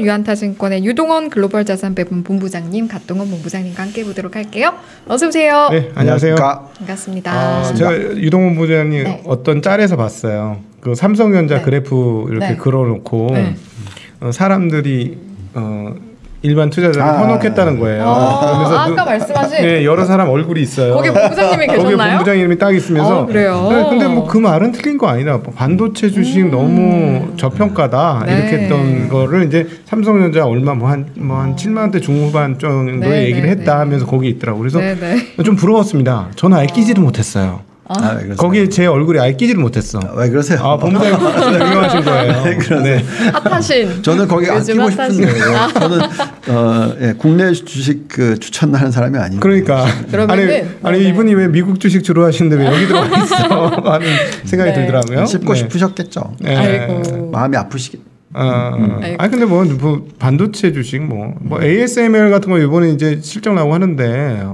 유한타증권의 유동원 글로벌자산배분 본부장님, 갓동원 본부장님과 함께 보도록 할게요. 어서 오세요. 네, 안녕하세요. 반갑습니다. 제가 유동원 본부장님 어떤 짤에서 봤어요. 그 삼성전자 그래프 이렇게 그려놓고 사람들이 일반 투자자를 현혹했다는 거예요. 그래서 아까 말씀하신 여러 사람 얼굴이 있어요. 거기 본부장님이 계셨나요? 거기 본부장님이 딱 있으면서 그래요. 근데 뭐 그 말은 틀린 거 아니다. 반도체 주식 너무 저평가다 이렇게 했던 거를 이제 삼성전자 얼마 한 7만 원대 중후반 정도의 얘기를 했다 하면서 거기 있더라고. 그래서 좀 부러웠습니다. 저는 아예 끼지도 못했어요. 거기에 제 얼굴이 아예 끼지를 못했어. 왜 그러세요? 본부장님 유명하신 거예요. 네. 핫하신. 저는 거기 안 끼고 싶은데 저는 국내 주식 추천하는 사람이 아니에요. 그러니까 아니 이분이 왜 미국 주식 주로 하시는데 왜 여기 들어와 있어 하는 생각이 들더라고요. 씹고 싶으셨겠죠. 아이고. 마음이 아프시겠. 근데 뭐 반도체 주식 뭐 ASML 같은 거 이번에 이제 실적 나오고 하는데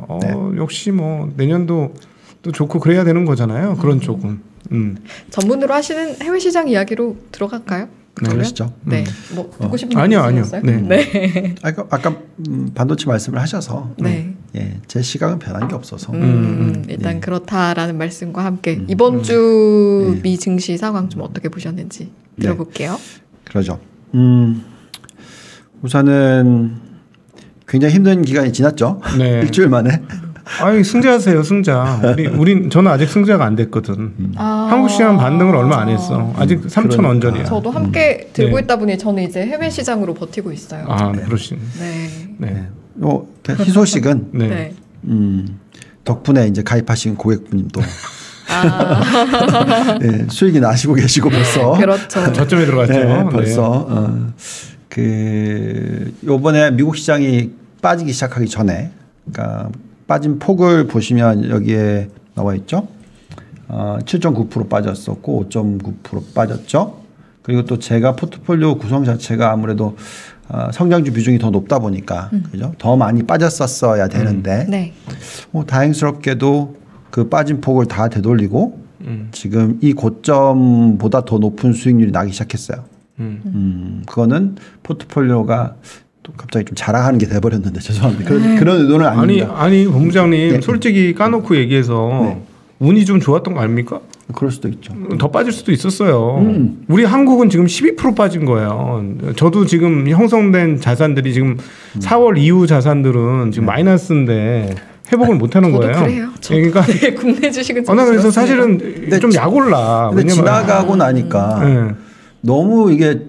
역시 뭐 내년도 또 좋고 그래야 되는 거잖아요. 그런 쪽은. 전문으로 하시는 해외 시장 이야기로 들어갈까요? 그러시죠. 네. 뭐 듣고 싶은 아니요. 네. 아까 반도체 말씀을 하셔서 제 시각은 변한 게 없어서 일단 그렇다라는 말씀과 함께 이번 주 미 증시 상황 좀 어떻게 보셨는지 들어볼게요. 그러죠. 우선은 굉장히 힘든 기간이 지났죠. 일주일 만에. 승자하세요, 승자. 저는 아직 승자가 안 됐거든. 한국 시장 반등을 얼마 안 했어. 아직 3천 원전이야. 저도 함께 들고 있다 보니 저는 이제 해외 시장으로 버티고 있어요. 그러시네. 네. 희소식은 덕분에 이제 가입하신 고객분님도 수익이 나시고 계시고 벌써. 그렇죠. 저점에 들어갔죠. 벌써 요번에 미국 시장이 빠지기 시작하기 전에, 그러니까 빠진 폭을 보시면 여기에 나와 있죠. 7.9% 빠졌었고 5.9% 빠졌죠. 그리고 또 제가 포트폴리오 구성 자체가 아무래도 성장주 비중이 더 높다 보니까 그죠? 더 많이 빠졌었어야 되는데 다행스럽게도 그 빠진 폭을 다 되돌리고 지금 이 고점보다 더 높은 수익률이 나기 시작했어요. 그거는 포트폴리오가 갑자기 좀 자랑하는 게 돼버렸는데 죄송합니다. 그런 의도는 아닙니다. 아니 본부장님 솔직히 까놓고 얘기해서 운이 좀 좋았던 거 아닙니까? 그럴 수도 있죠. 더 빠질 수도 있었어요. 우리 한국은 지금 12% 빠진 거예요. 저도 지금 형성된 자산들이 지금 4월 이후 자산들은 지금 마이너스인데 회복을 못하는 거예요. 그래요. 그러니까 국내 주식은 그래서 사실은 좀 약올라. 근데 지나가고 나니까 너무 이게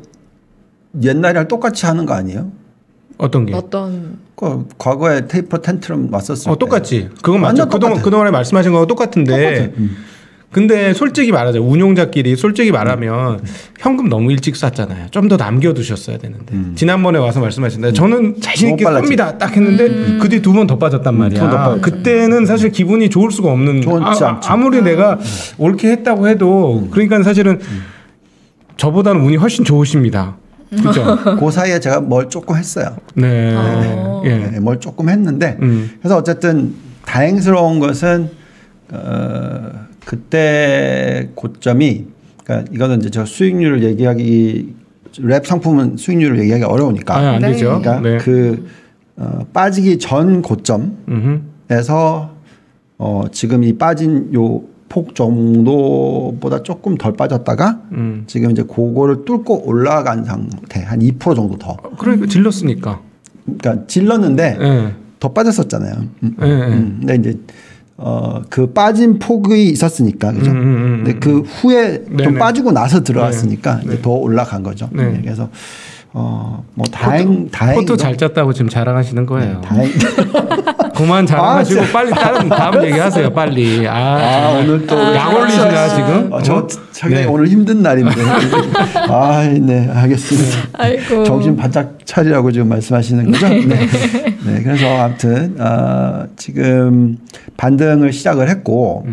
옛날이랑 똑같이 하는 거 아니에요? 어떤 게? 과거에 테이퍼 텐트럼 왔었을 때. 똑같지. 그건 맞죠. 그동안에 말씀하신 거하고 똑같은데. 근데 솔직히 말하자. 운용자끼리 솔직히 말하면 현금 너무 일찍 쐈잖아요. 좀 더 남겨두셨어야 되는데. 지난번에 와서 말씀하셨는데 저는 자신 있게 쏩니다. 딱 했는데 그 뒤에 2번 더 빠졌단 말이야. 그때는 사실 기분이 좋을 수가 없는. 아무리 내가 옳게 했다고 해도 그러니까 사실은 저보다는 운이 훨씬 좋으십니다. 그렇죠. 그 사이에 제가 뭘 조금 했어요. 뭘 조금 했는데 그래서 어쨌든 다행스러운 것은 그때 고점이, 그러니까 이거는 이제 저 수익률을 얘기하기, 랩 상품은 수익률을 얘기하기 어려우니까 안 되죠. 그러니까 빠지기 전 고점에서 지금 이 빠진 요 폭 정도보다 조금 덜 빠졌다가 지금 이제 그거를 뚫고 올라간 상태, 한 2% 정도 더. 그러니까 질렀으니까. 그러니까 질렀는데 더 빠졌었잖아요. 근데 이제 그 빠진 폭이 있었으니까, 그죠? 근데 그 후에 좀 빠지고 나서 들어왔으니까 이제 더 올라간 거죠. 그래서 뭐 다행히 포트 잘 짰다고 지금 자랑하시는 거예요. 그만 자랑하시고 빨리 다음 얘기하세요. 빨리. 오늘 또 약 올리시나 지금? 저 상당히 오늘 힘든 날인데. 네, 알겠습니다. 아이고. 정신 바짝 차리라고 지금 말씀하시는 거죠? 그래서 아무튼 지금 반등을 시작을 했고.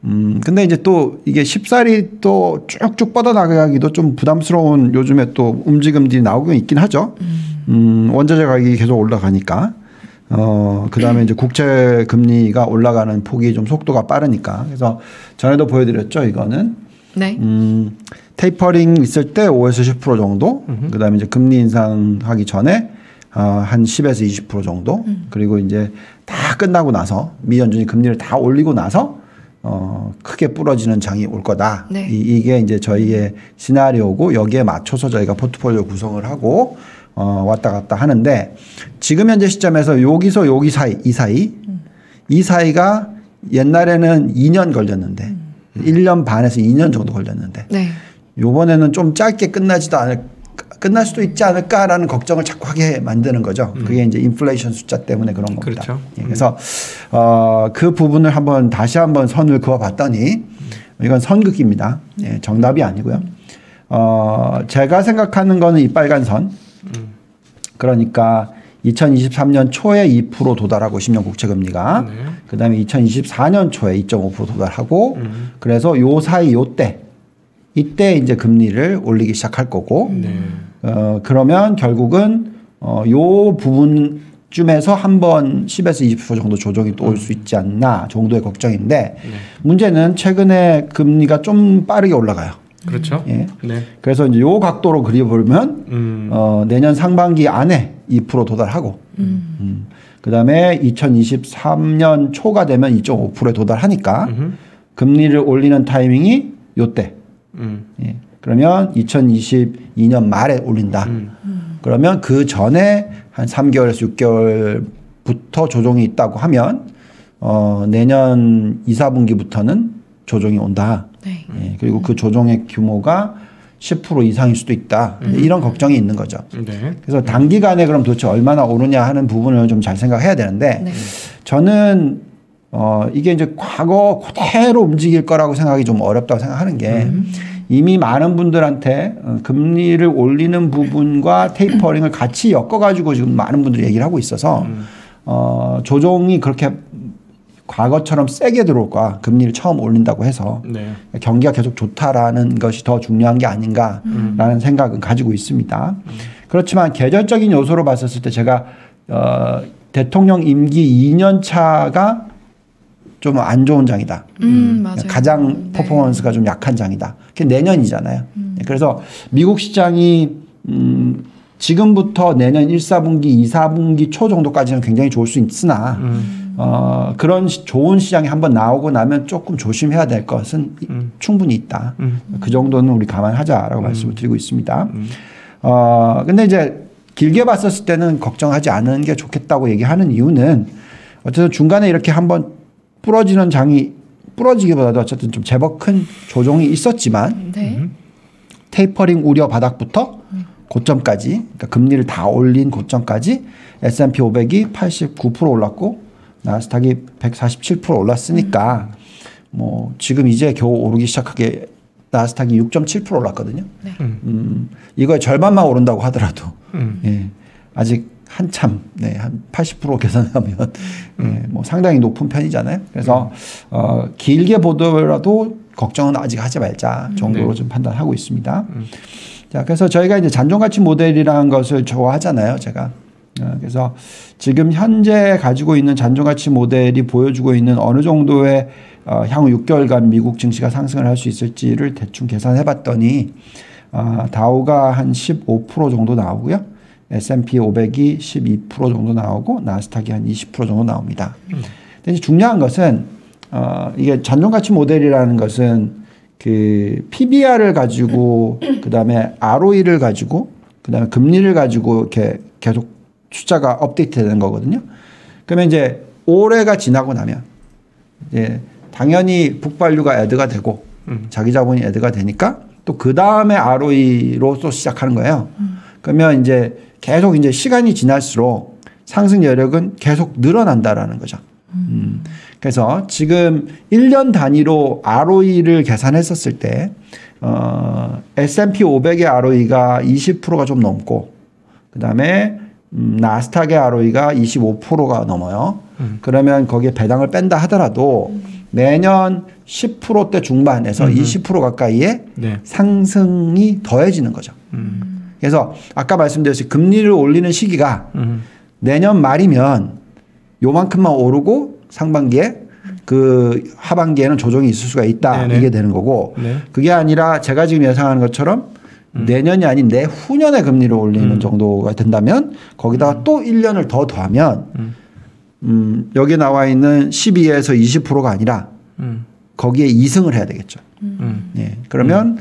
근데 이제 또 이게 쉽사리 또 쭉쭉 뻗어나가기도 좀 부담스러운 요즘에 또 움직임들이 나오고 있긴 하죠. 원자재 가격이 계속 올라가니까. 그 다음에 이제 국채 금리가 올라가는 폭이 좀 속도가 빠르니까. 그래서 전에도 보여드렸죠. 이거는 네. 테이퍼링 있을 때 5에서 10% 정도. 그다음에 이제 금리 인상하기 전에 한 10에서 20% 정도. 그리고 이제 다 끝나고 나서 미 연준이 금리를 다 올리고 나서 크게 부러지는 장이 올 거다. 네. 이게 이제 저희의 시나리오고 여기에 맞춰서 저희가 포트폴리오 구성을 하고 왔다 갔다 하는데 지금 현재 시점에서 여기서 여기 사이 이 사이가 옛날에는 2년 걸렸는데 1년 반에서 2년 정도 걸렸는데 네. 요번에는 좀 짧게 끝날 수도 있지 않을까라는 걱정을 자꾸 하게 만드는 거죠. 그게 이제 인플레이션 숫자 때문에 그런 겁니다. 그렇죠. 예, 그래서 그 부분을 다시 한번 선을 그어봤더니 이건 선긋기입니다. 예, 정답이 아니고요. 제가 생각하는 거는 이 빨간 선. 그러니까 2023년 초에 2% 도달하고 10년 국채 금리가 네. 그다음에 2024년 초에 2.5% 도달하고 그래서 요 사이 이때 이제 금리를 올리기 시작할 거고 네. 그러면 결국은 요 부분쯤에서 한번 10에서 20% 정도 조정이 또 올 수 있지 않나 정도의 걱정인데 네. 문제는 최근에 금리가 좀 빠르게 올라가요. 그렇죠. 예. 네. 그래서 이제 요 각도로 그려보면 내년 상반기 안에 2% 도달하고 그다음에 2023년 초가 되면 2.5%에 도달하니까 금리를 올리는 타이밍이 요때. 예. 그러면 2022년 말에 올린다. 그러면 그 전에 한 3개월에서 6개월부터 조정이 있다고 하면 내년 2, 4분기부터는 조정이 온다. 네. 예. 그리고 그 조정의 규모가 10% 이상일 수도 있다. 이런 걱정이 있는 거죠. 네. 그래서 단기간에 그럼 도대체 얼마나 오르냐 하는 부분을 좀 잘 생각해야 되는데 네. 저는 이게 이제 과거 그대로 움직일 거라고 생각하기 좀 어렵다고 생각하는 게 이미 많은 분들한테 금리를 올리는 부분과 테이퍼링을 같이 엮어가지고 지금 많은 분들이 얘기를 하고 있어서 조정이 그렇게 과거처럼 세게 들어올까 금리를 처음 올린다고 해서 네. 경기가 계속 좋다라는 것이 더 중요한 게 아닌가라는 생각은 가지고 있습니다. 그렇지만 계절적인 요소로 봤었을 때 제가 대통령 임기 2년 차가 좀 안 좋은 장이다. 맞아요. 가장 퍼포먼스가 좀 약한 장이다. 그게 내년이잖아요. 그래서 미국 시장이 지금부터 내년 1, 4분기, 2, 4분기 초 정도까지는 굉장히 좋을 수 있으나 그런 좋은 시장이 한번 나오고 나면 조금 조심해야 될 것은 충분히 있다. 그 정도는 우리 감안하자라고 말씀을 드리고 있습니다. 근데 이제 길게 봤었을 때는 걱정하지 않은 게 좋겠다고 얘기하는 이유는 어쨌든 중간에 이렇게 한번 부러지는 장이 부러지기보다도 어쨌든 좀 제법 큰 조정이 있었지만 네. 테이퍼링 우려 바닥부터 고점까지 그러니까 금리를 다 올린 고점까지 S&P 500이 89% 올랐고 나스닥이 147% 올랐으니까 뭐 지금 이제 겨우 오르기 시작하게 나스닥이 6.7% 올랐거든요. 네. 이거의 절반만 오른다고 하더라도 예, 아직 한참 한 80% 계산하면 뭐 상당히 높은 편이잖아요. 그래서 길게 보더라도 걱정은 아직 하지 말자 정도로 좀 판단하고 있습니다. 자, 그래서 저희가 이제 잔존가치 모델이라는 것을 좋아하잖아요, 제가. 그래서 지금 현재 가지고 있는 잔존가치 모델이 보여주고 있는 어느 정도의 향후 6개월간 미국 증시가 상승을 할 수 있을지를 대충 계산해 봤더니 다우가 한 15% 정도 나오고요. S&P 500이 12% 정도 나오고 나스닥이 한 20% 정도 나옵니다. 근데 이제 중요한 것은 이게 잔존가치 모델이라는 것은 그 PBR을 가지고 그다음에 ROE를 가지고 그다음에 금리를 가지고 이렇게 계속 숫자가 업데이트되는 거거든요. 그러면 이제 올해가 지나고 나면 이제 당연히 북발류가 애드가 되고 자기 자본이 애드가 되니까 또 그 다음에 ROE로 또 시작하는 거예요. 그러면 이제 계속 이제 시간이 지날수록 상승 여력은 계속 늘어난다라는 거죠. 그래서 지금 1년 단위로 ROE를 계산했었을 때 S&P 500의 ROE가 20%가 좀 넘고 그다음에 나스닥의 ROE가 25%가 넘어요. 그러면 거기에 배당을 뺀다 하더라도 매년 10%대 중반에서 20% 가까이의 네. 상승이 더해지는 거죠. 그래서 아까 말씀드렸듯이 금리를 올리는 시기가 내년 말이면 요만큼만 오르고 상반기에 그 하반기에는 조정이 있을 수가 있다. 네네. 이게 되는 거고 네. 그게 아니라 제가 지금 예상하는 것처럼 내년이 아닌 내후년에 금리를 올리는 정도가 된다면 거기다가 또 1년을 더 더하면 여기 나와 있는 12에서 20%가 아니라 거기에 2승을 해야 되겠죠. 예. 그러면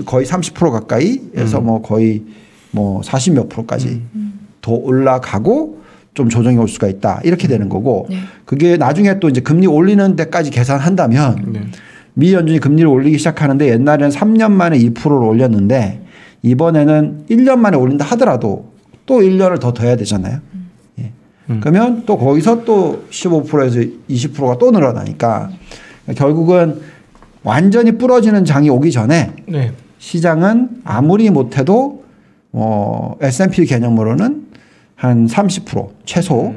거의 30% 가까이에서 뭐 거의 뭐 40 몇 %까지 더 올라가고 좀 조정이 올 수가 있다. 이렇게 되는 거고 네. 그게 나중에 또 이제 금리 올리는 데까지 계산한다면 네. 미 연준이 금리를 올리기 시작하는데 옛날에는 3년 만에 2%를 올렸는데 이번에는 1년 만에 올린다 하더라도 또 1년을 더 해야 되잖아요. 예. 그러면 또 거기서 또 15%에서 20%가 또 늘어나니까 결국은 완전히 부러지는 장이 오기 전에 네. 시장은 아무리 못해도 S&P 개념으로는 한 30% 최소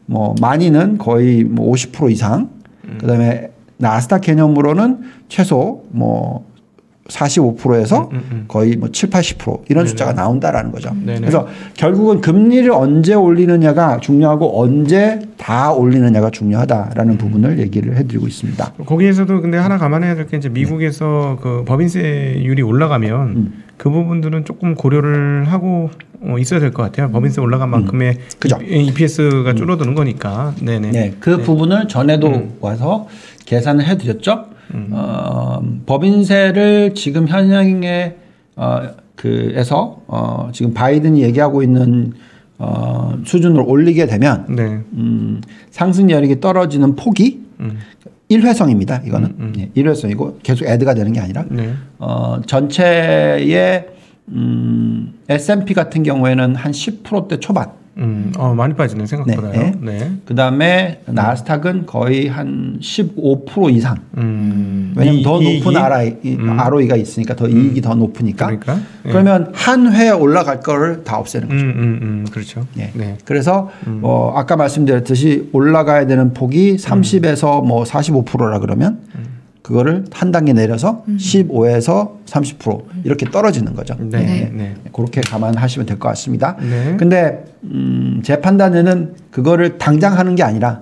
뭐 많이는 거의 뭐 50% 이상 그다음에 나스닥 개념으로는 최소 뭐 45%에서 거의 뭐 7, 80% 이런 숫자가 나온다라는 거죠. 네네. 그래서 결국은 금리를 언제 올리느냐가 중요하고 언제 다 올리느냐가 중요하다라는 부분을 얘기를 해드리고 있습니다. 거기에서도 근데 하나 감안해야 될 게 이제 미국에서 그 법인세율이 올라가면 그 부분들은 조금 고려를 하고 있어야 될 것 같아요. 법인세 올라간 만큼의 그죠. EPS가 줄어드는 거니까. 네네. 네, 그 부분을 전에도 와서 계산을 해드렸죠. 법인세를 지금 현행에 에서 지금 바이든이 얘기하고 있는 수준으로 올리게 되면 네. 상승 여력이 떨어지는 폭이 일회성입니다. 이거는 예, 일회성이고 계속 애드가 되는 게 아니라 네. 전체의 S&P 같은 경우에는 한 10%대 초반. 많이 빠지네 생각보다요. 네. 네. 그 다음에 나스닥은 거의 한 15% 이상. 왜냐하면 더 이익이? 높은 ROE가 있으니까 더 이익이 더 높으니까. 그러니까? 예. 그러면 한 회 올라갈 거를 다 없애는 거죠. 그렇죠. 예. 네. 그래서 아까 말씀드렸듯이 올라가야 되는 폭이 30에서 뭐 45%라 그러면 그거를 한 단계 내려서 15에서 30% 이렇게 떨어지는 거죠. 네. 네. 네. 그렇게 감안하시면 될 것 같습니다. 네. 근데 제 판단에는 그거를 당장 하는 게 아니라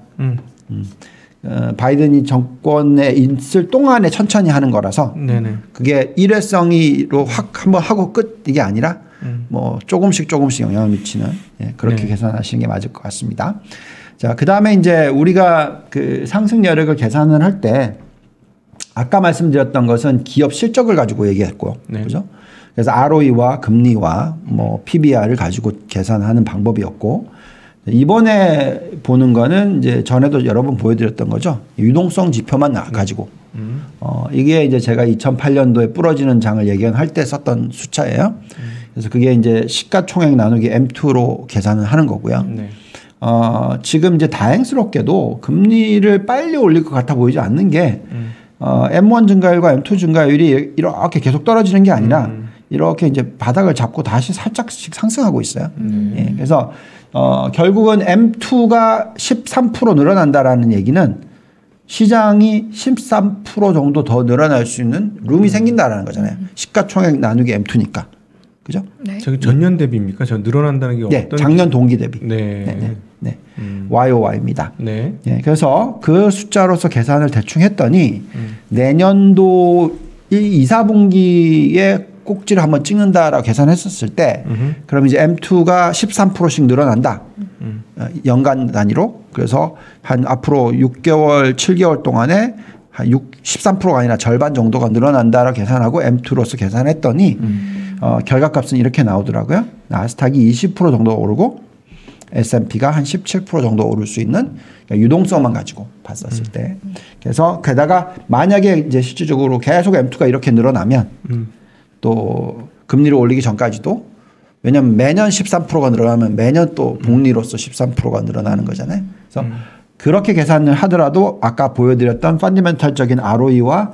바이든이 정권에 있을 동안에 천천히 하는 거라서 네네. 그게 일회성이로 확 한번 하고 끝 이게 아니라 뭐 조금씩 영향을 미치는 그렇게 네. 계산하시는 게 맞을 것 같습니다. 자, 그 다음에 이제 우리가 그 상승 여력을 계산을 할 때 아까 말씀드렸던 것은 기업 실적을 가지고 얘기했고요. 네. 그죠? 그래서 ROE와 금리와 뭐 PBR을 가지고 계산하는 방법이었고 이번에 보는 거는 이제 전에도 여러 번 보여드렸던 거죠. 유동성 지표만 가지고. 이게 이제 제가 2008년도에 부러지는 장을 예견할 때 썼던 숫자예요. 그래서 그게 이제 시가총액 나누기 M2로 계산을 하는 거고요. 네. 지금 이제 다행스럽게도 금리를 빨리 올릴 것 같아 보이지 않는 게 M1 증가율과 M2 증가율이 이렇게 계속 떨어지는 게 아니라 이렇게 이제 바닥을 잡고 다시 살짝씩 상승하고 있어요. 예, 그래서 결국은 M2가 13% 늘어난다라는 얘기는 시장이 13% 정도 더 늘어날 수 있는 룸이 생긴다라는 거잖아요. 시가총액 나누기 M2니까. 그죠? 네. 저기 전년 대비입니까? 저 늘어난다는 게 네, 어떤? 작년 동기 대비. 네. 네. YOY입니다. 네. 네, 그래서 그 숫자로서 계산을 대충 했더니 내년도 2, 4분기에 꼭지를 한번 찍는다라고 계산했었을 때 그럼 이제 M2가 13%씩 늘어난다. 연간 단위로. 그래서 한 앞으로 6개월, 7개월 동안에 한 13%가 아니라 절반 정도가 늘어난다라고 계산하고 M2로서 계산했더니 결과값은 이렇게 나오더라고요. 나스닥이 20% 정도 오르고 S&P가 한 17% 정도 오를 수 있는 그러니까 유동성만 가지고 봤었을 때. 그래서 게다가 만약에 이제 실질적으로 계속 M2가 이렇게 늘어나면 또 금리를 올리기 전까지도 왜냐하면 매년 13%가 늘어나면 매년 또 복리로서 13%가 늘어나는 거잖아요. 그래서 그렇게 계산을 하더라도 아까 보여드렸던 펀디멘털적인 ROE와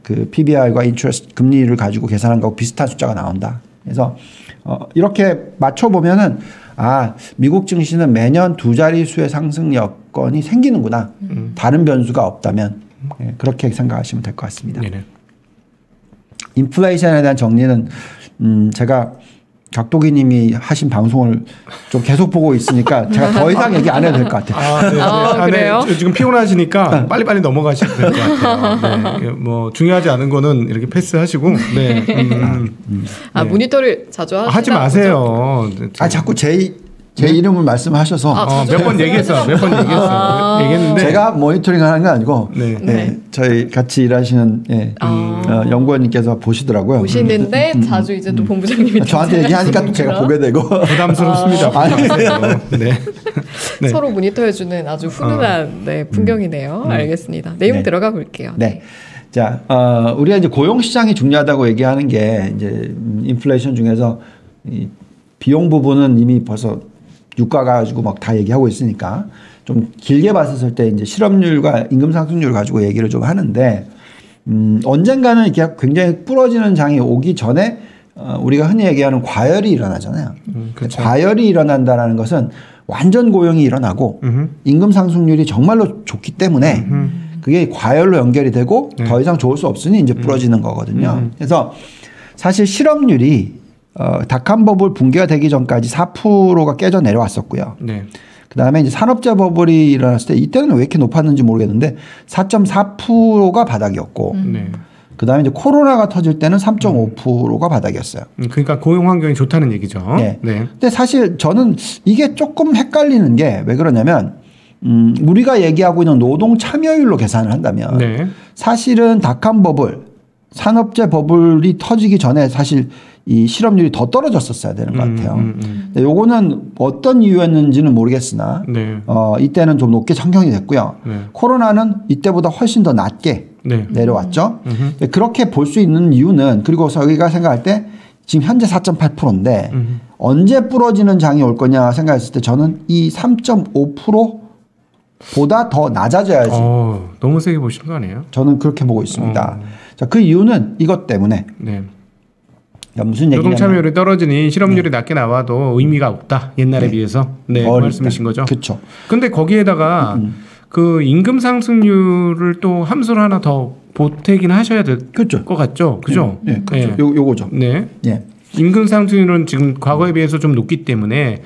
그 PBR과 인트레스트 금리를 가지고 계산한 거하고 비슷한 숫자가 나온다. 그래서 이렇게 맞춰보면은 미국 증시는 매년 두 자릿수의 상승 여건이 생기는구나. 다른 변수가 없다면 그렇게 생각하시면 될 것 같습니다. 네네. 인플레이션에 대한 정리는 제가 각도기님이 하신 방송을 좀 계속 보고 있으니까 제가 더 이상 얘기 안 해도 될 것 같아요. 그래요? 지금 피곤하시니까 빨리빨리 넘어가셔도 될 것 같아요. 네. 뭐 중요하지 않은 거는 이렇게 패스하시고. 네. 네. 모니터를 자주 하지 마세요. 자꾸 제 이름을 말씀하셔서 몇 번 얘기했어요. 얘기했는데 제가 모니터링 하는 건 아니고 저희 같이 일하시는 연구원님께서 보시더라고요. 보시는데 자주 이제 또 본부장님이 저한테 얘기하니까 또 제가 보게 되고 부담스럽습니다. 네. 서로 모니터해주는 아주 훈훈한 풍경이네요. 알겠습니다. 내용 들어가 볼게요. 네. 자, 우리가 이제 고용 시장이 중요하다고 얘기하는 게 이제 인플레이션 중에서 이 비용 부분은 이미 벌써 유가 가지고 막 다 얘기하고 있으니까 좀 길게 봤을 때 이제 실업률과 임금 상승률 가지고 얘기를 좀 하는데 언젠가는 이렇게 굉장히 부러지는 장이 오기 전에 우리가 흔히 얘기하는 과열이 일어나잖아요. 그렇죠. 과열이 일어난다라는 것은 완전 고용이 일어나고 임금 상승률이 정말로 좋기 때문에 그게 과열로 연결이 되고 더 이상 좋을 수 없으니 이제 부러지는 거거든요. 그래서 사실 실업률이 닷컴 버블 붕괴가 되기 전까지 4%가 깨져 내려왔었고요. 네. 그다음에 이제 산업재 버블이 일어났을 때 이때는 왜 이렇게 높았는지 모르겠는데 4.4%가 바닥이었고 그다음에 이제 코로나가 터질 때는 3.5%가 바닥이었어요. 그러니까 고용 환경이 좋다는 얘기죠. 네. 근데 사실 저는 이게 조금 헷갈리는 게 왜 그러냐면 우리가 얘기하고 있는 노동 참여율로 계산을 한다면 사실은 닷컴 버블, 산업재 버블이 터지기 전에 사실 이 실업률이 더 떨어졌었어야 되는 것 같아요. 근데 요거는 어떤 이유였는지는 모르겠으나 이때는 좀 높게 상정이 됐고요. 코로나는 이때보다 훨씬 더 낮게 내려왔죠. 그렇게 볼 수 있는 이유는 그리고 저희가 생각할 때 지금 현재 4.8%인데 언제 부러지는 장이 올 거냐 생각했을 때 저는 이 3.5%보다 더 낮아져야지. 너무 세게 보시는 거 아니에요? 저는 그렇게 보고 있습니다. 자, 그 이유는 이것 때문에. 무슨 얘기냐면 노동 참여율이 떨어지니 실업률이 낮게 나와도 의미가 없다. 옛날에 비해서. 말씀이신 거죠. 그렇죠. 근데 거기에다가 그 임금 상승률을 또 함수를 하나 더 보태긴 하셔야 될 것 같죠. 그죠? 네, 그렇죠. 요거죠. 네. 임금 상승률은 지금 과거에 비해서 좀 높기 때문에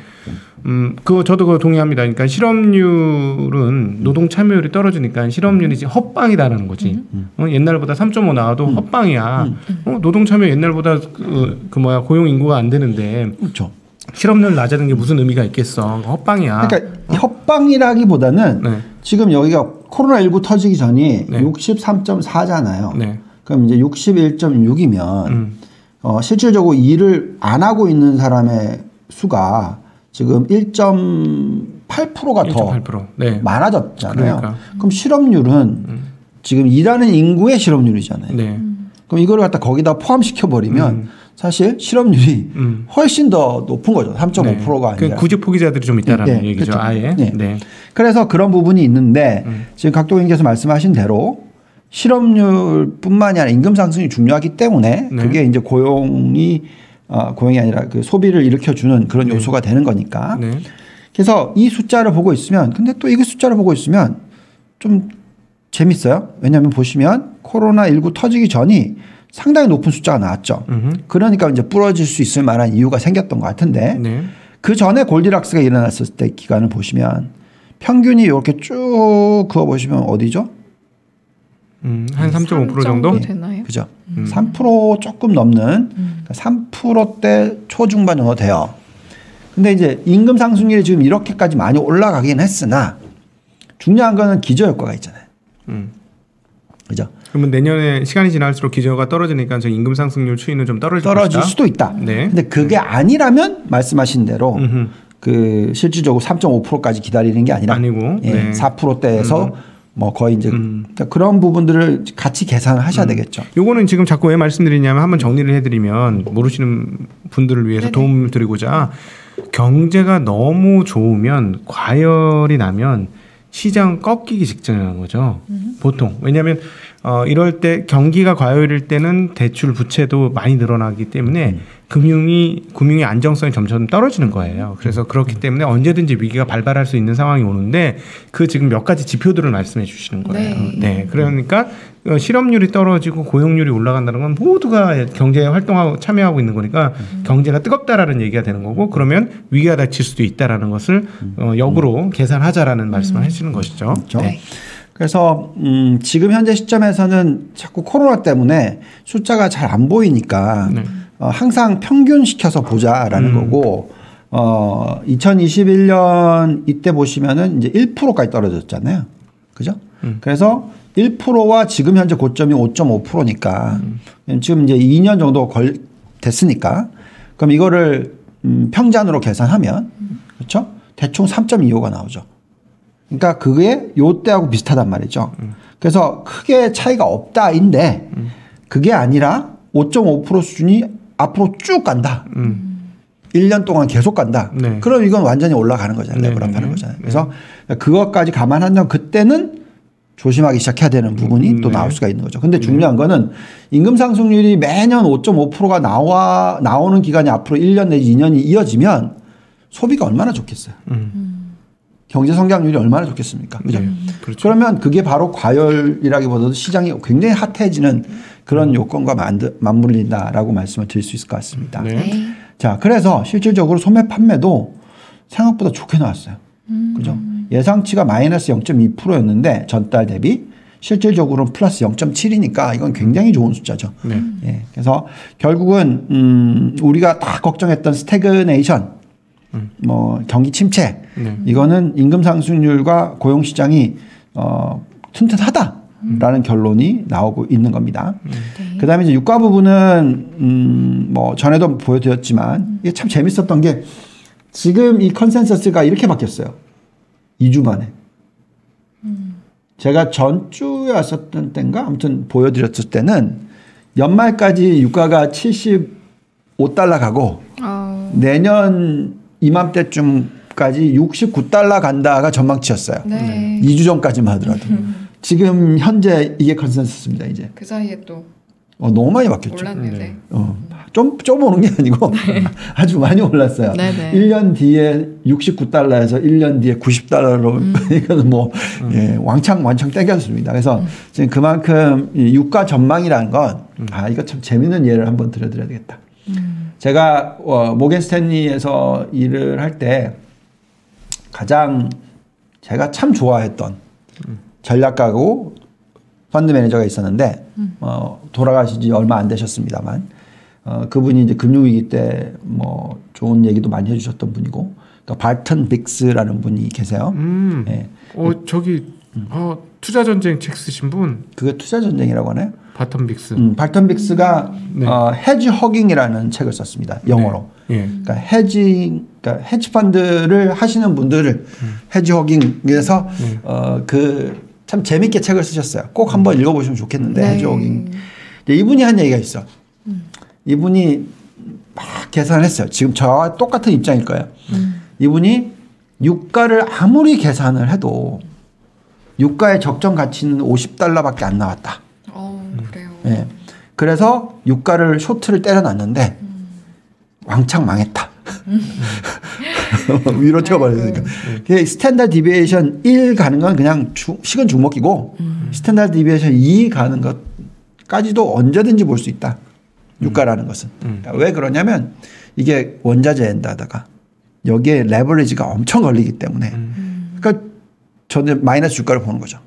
저도 그거 동의합니다. 그러니까 실업률은 노동 참여율이 떨어지니까 실업률이 이제 헛방이다라는 거지. 옛날보다 3.5 나와도 헛방이야. 노동 참여 옛날보다 고용 인구가 안 되는데 그렇죠. 실업률 낮아지는 게 무슨 의미가 있겠어? 헛방이야. 그러니까 헛방이라기보다는 지금 여기가 코로나19 터지기 전이 63.4잖아요. 그럼 이제 61.6이면 실질적으로 일을 안 하고 있는 사람의 수가 지금 1.8%가 더 많아졌잖아요. 그러니까. 그럼 실업률은 지금 일하는 인구의 실업률이잖아요. 그럼 이걸 갖다 거기다 포함시켜 버리면 사실 실업률이 훨씬 더 높은 거죠. 3.5%가 아니라. 구직 포기자들이 좀 있다라는 얘기죠. 그렇죠. 아예. 그래서 그런 부분이 있는데 지금 각도님께서 말씀하신 대로 실업률뿐만이 아니라 임금 상승이 중요하기 때문에 그게 이제 고용이 아니라 그 소비를 일으켜주는 그런 요소가 되는 거니까. 그래서 이 숫자를 보고 있으면 근데 또 이 숫자를 보고 있으면 좀 재밌어요. 왜냐하면 보시면 코로나19 터지기 전이 상당히 높은 숫자가 나왔죠. 그러니까 이제 부러질 수 있을 만한 이유가 생겼던 것 같은데 그 전에 골디락스가 일어났을 때 기간을 보시면 평균이 이렇게 쭉 그어보시면 어디죠? 한 3.5% 정도? 되나요? 그죠. 3% 조금 넘는 3%대 초중반 정도 돼요. 근데 이제 임금 상승률이 지금 이렇게까지 많이 올라가긴 했으나 중요한 거는 기저효과가 있잖아요. 그죠. 그러면 내년에 시간이 지날수록 기저가 떨어지니까 저 임금 상승률 추이는 좀 떨어질 수도 있다. 근데 그게 아니라면 말씀하신 대로 그 실질적으로 3.5%까지 기다리는 게 아니라 4%대에서 뭐 거의 이제 그런 부분들을 같이 계산을 하셔야 되겠죠. 요거는 지금 자꾸 왜 말씀드리냐면 한번 정리를 해드리면 모르시는 분들을 위해서 도움을 드리고자 경제가 너무 좋으면 과열이 나면 시장 꺾이기 직전이라는 거죠. 보통. 왜냐하면 이럴 때 경기가 과열일 때는 대출 부채도 많이 늘어나기 때문에 금융의 안정성이 점점 떨어지는 거예요. 그래서 그렇기 때문에 언제든지 위기가 발발할 수 있는 상황이 오는데 그 지금 몇 가지 지표들을 말씀해 주시는 거예요. 그러니까 실업률이 떨어지고 고용률이 올라간다는 건 모두가 경제에 활동하고 참여하고 있는 거니까 경제가 뜨겁다라는 얘기가 되는 거고 그러면 위기가 닥칠 수도 있다라는 것을 역으로 계산하자라는 말씀을 하시는 것이죠. 그렇죠. 네. 그래서 지금 현재 시점에서는 자꾸 코로나 때문에 숫자가 잘 안 보이니까 네. 항상 평균시켜서 보자라는 거고 2021년 이때 보시면은 이제 1%까지 떨어졌잖아요. 그죠? 그래서 1%와 지금 현재 고점이 5.5%니까 지금 이제 2년 정도 됐으니까 그럼 이거를 평잔으로 계산하면 그렇죠? 대충 3.25가 나오죠. 그러니까 그게 요때하고 비슷하단 말이죠. 그래서 크게 차이가 없다인데 그게 아니라 5.5% 수준이 앞으로 쭉 간다. 1년 동안 계속 간다. 네. 그럼 이건 완전히 올라가는 거잖아요. 네, 레벨업하는 네, 거잖아요. 그래서 그것까지 감안한다면 그때는 조심하기 시작해야 되는 부분이 또 네. 나올 수가 있는 거죠. 근데 중요한 거는 임금 상승률이 매년 5.5%가 나오는 기간이 앞으로 1년 내지 2년이 이어지면 소비가 얼마나 좋겠어요. 경제 성장률이 얼마나 좋겠습니까? 그죠? 네, 그렇죠. 그러면 그게 바로 과열이라기보다도 시장이 굉장히 핫해지는 그런 요건과 맞물린다라고 말씀을 드릴 수 있을 것 같습니다. 네. 네. 자, 그래서 실질적으로 소매 판매도 생각보다 좋게 나왔어요. 그죠? 예상치가 마이너스 0.2%였는데 전달 대비 실질적으로는 플러스 0.7이니까 이건 굉장히 좋은 숫자죠. 네. 예. 그래서 결국은 우리가 다 걱정했던 스태그네이션, 뭐 경기 침체, 네. 이거는 임금 상승률과 고용 시장이 튼튼하다라는 결론이 나오고 있는 겁니다. 그다음에 이제 유가 부분은 뭐 전에도 보여드렸지만 이게 참 재밌었던 게 지금 이 컨센서스가 이렇게 바뀌었어요. 2주 만에. 제가 전주에 왔었던 때인가 아무튼 보여드렸을 때는 연말까지 유가가 75달러 가고 내년 이맘때쯤까지 69달러 간다가 전망치였어요. 네. 2주 전까지만 하더라도. 지금 현재 이게 컨센서스입니다. 이제. 그 사이에 또 너무 많이 바뀌었죠. 올랐네. 네. 좀 오른 게 아니고 아주 많이 올랐어요. 네네. 1년 뒤에 69달러에서 1년 뒤에 90달러로 이거는 뭐 예, 왕창 땡겼습니다. 그래서 지금 그만큼 이 유가 전망이라는 건 이거 참 재밌는 예를 한번 들어드려야 되겠다. 제가 모건 스탠리에서 일을 할 때 가장 제가 참 좋아했던 전략가고 펀드 매니저가 있었는데 돌아가신 지 얼마 안 되셨습니다만 그분이 이제 금융위기 때 뭐 좋은 얘기도 많이 해주셨던 분이고 그러니까 발턴 빅스라는 분이 계세요. 예. 저기 투자 전쟁 책 쓰신 분. 그게 투자 전쟁이라고 하나요? 바턴 빅스. 발턴 빅스가 네. 헤지 허깅이라는 책을 썼습니다. 영어로. 네. 예. 그러니까 헤지 펀드를 하시는 분들을 헤지 허깅에서 그 참 재밌게 책을 쓰셨어요. 꼭 한번 읽어보시면 좋겠는데 네. 헤지 허깅. 이분이 한 얘기가 있어. 이분이 막 계산을 했어요. 지금 저와 똑같은 입장일 거예요. 이분이 유가를 아무리 계산을 해도 유가의 적정 가치는 50달러밖에 안 나왔다. 그래요. 예. 그래서 유가를 쇼트를 때려놨는데 왕창 망했다. 위로 튀어버렸으니까. 스탠다드 디비에이션 1 가는 건 그냥 식은 죽 먹기고 스탠다드 디비에이션 2 가는 것까지도 언제든지 볼 수 있다. 유가라는 것은. 그러니까 왜 그러냐면 이게 원자재인데다가 여기에 레버리지가 엄청 걸리기 때문에 그러니까 저는 마이너스 유가를 보는 거죠.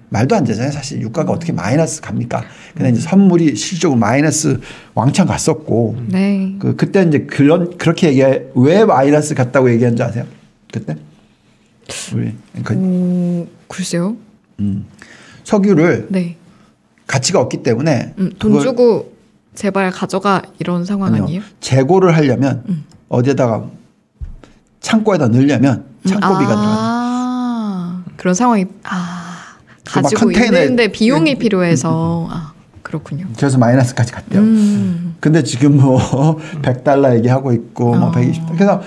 말도 안 되잖아요. 사실 유가가 어떻게 마이너스 갑니까? 근데 이제 선물이 실질적으로 마이너스 왕창 갔었고 네. 그때 이제 그렇게 왜 마이너스 갔다고 얘기한 줄 아세요? 그때? 글쎄요. 석유를 네. 가치가 없기 때문에 돈 주고 제발 가져가 이런 상황 아니에요? 재고를 하려면 어디에다가 창고에다 넣으려면 창고비가 들어가요. 그런 상황이 가지고 있는데 비용이 필요해서 그렇군요. 그래서 마이너스까지 갔대요. 근데 지금 뭐 100달러 얘기하고 있고 뭐 120달러. 그래서